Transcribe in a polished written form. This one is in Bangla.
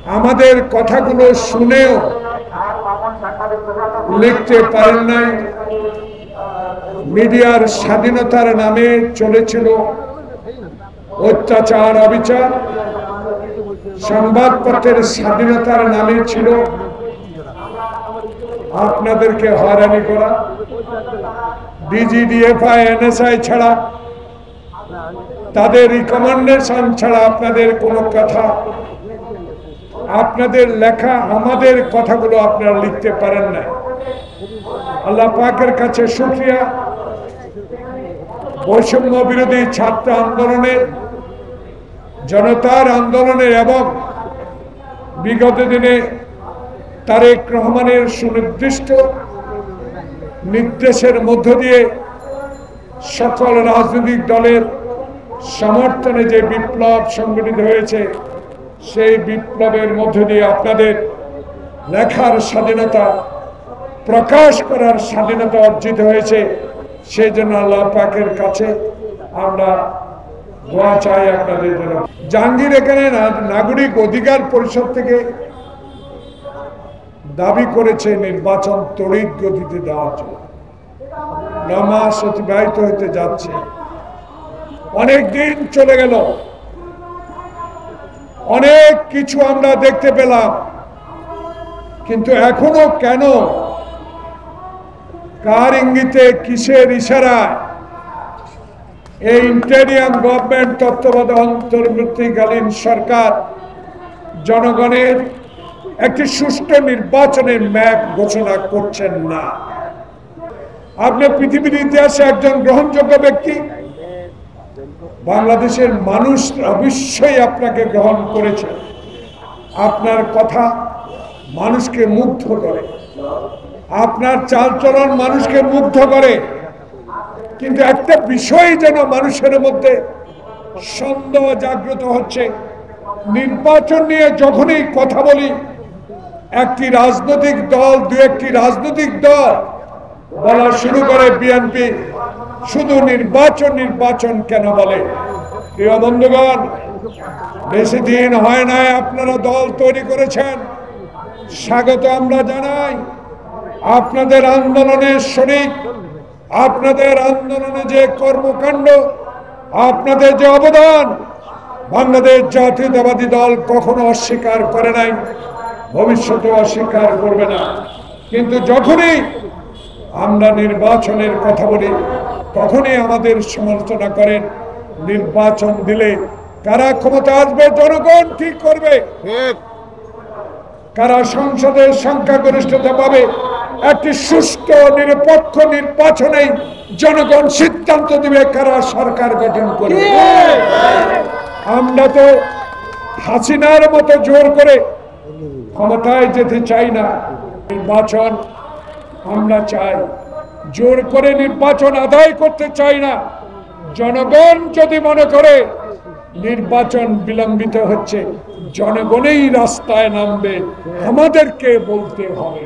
আমাদের কথাগুলো শুনেও লিখতে পারেন নাই। মিডিয়ার স্বাধীনতার নামে চলেছিল অত্যাচার, অবিচার। সংবাদপত্রের স্বাধীনতার নামে ছিল আপনাদেরকে হয়রানি করা। ডিজিডিএফআই, এনএসআই ছাড়া, তাদের রিকমেন্ডেশন ছাড়া আপনাদের কোনো কথা, আপনাদের লেখা আমাদের কথাগুলো আপনারা লিখতে পারেন না। আল্লাহ পাকের কাছে শুকরিয়া, বৈষম্য বিরোধী ছাত্র আন্দোলনের, জনতার আন্দোলনের এবং বিগত দিনে তারেক রহমানের সুনির্দিষ্ট নির্দেশের মধ্য দিয়ে সকল রাজনৈতিক দলের সমর্থনে যে বিপ্লব সংগঠিত হয়েছে, সেই বিপ্লবের মধ্য দিয়ে আপনাদের লেখার স্বাধীনতা, প্রকাশ করার স্বাধীনতা অর্জিত হয়েছে। সেই জন্য আল্লাহ পাকের কাছে আমরা দোয়া চাই আপনাদের জন্য। জাহাঙ্গীর এখানে নাগরিক অধিকার পরিষদ থেকে দাবি করেছে নির্বাচন তড়িৎ গতিতে দেওয়ার জন্য। 9 মাস অতিবাহিত হতে যাচ্ছে, অনেক দিন চলে গেল, অনেক কিছু আমরা দেখতে পেলাম, কিন্তু এখনো কেন, কার ইঙ্গিতে, কিসের ইশারায় এই ইন্টেরিয়াম গভর্নমেন্ট তত্ত্বাবধায়ক অন্তর্বর্তীকালীন সরকার জনগণের একটি সুষ্ঠু নির্বাচনের ম্যাপ ঘোষণা করছেন না? আপনি পৃথিবীর ইতিহাসে একজন গ্রহণযোগ্য ব্যক্তি, বাংলাদেশের মানুষ অবশ্যই আপনাকে গ্রহণ করেছে। আপনার কথা মানুষকে মুগ্ধ করে, আপনার চালচলন মানুষকে মুগ্ধ করে, কিন্তু একটা বিষয় যেন মানুষের মধ্যে সন্দেহ জাগ্রত হচ্ছে। নির্বাচন নিয়ে যখনই কথা বলি, একটি রাজনৈতিক দল, দু একটি রাজনৈতিক দল বলা শুরু করে বিএনপি শুধু নির্বাচন নির্বাচন কেন বলে। প্রিয় বন্ধুগণ, বেশি দিন হয় নাই আপনারা দল তৈরি করেছেন, স্বাগত আমরা জানাই। আপনাদের আন্দোলনের শরিক, আপনাদের আন্দোলনে যে কর্মকাণ্ড, আপনাদের যে অবদান বাংলাদেশ জাতীয়তাবাদী দল কখনো অস্বীকার করে নাই, ভবিষ্যতে অস্বীকার করবে না। কিন্তু যখনই আমরা নির্বাচনের কথা বলি, তখনই আমাদের সমালোচনা করেন। নির্বাচন দিলে কারা ক্ষমতা আসবে জনগণ ঠিক করবে, কারা সংসদের সংখ্যাগরিষ্ঠতা পাবে একটি সুষ্ঠু নিরপেক্ষ নির্বাচনে জনগণ সিদ্ধান্ত দিবে কারা সরকার গঠন করবে। আমরা তো হাসিনার মতো জোর করে ক্ষমতায় যেতে চাই না। নির্বাচন আমরা চাই, জোর করে নির্বাচন আদায় করতে চাই না। জনগণ যদি মনে করে নির্বাচন বিলম্বিত হচ্ছে, জনগণই রাস্তায় নামবে, আমাদেরকে বলতে হবে।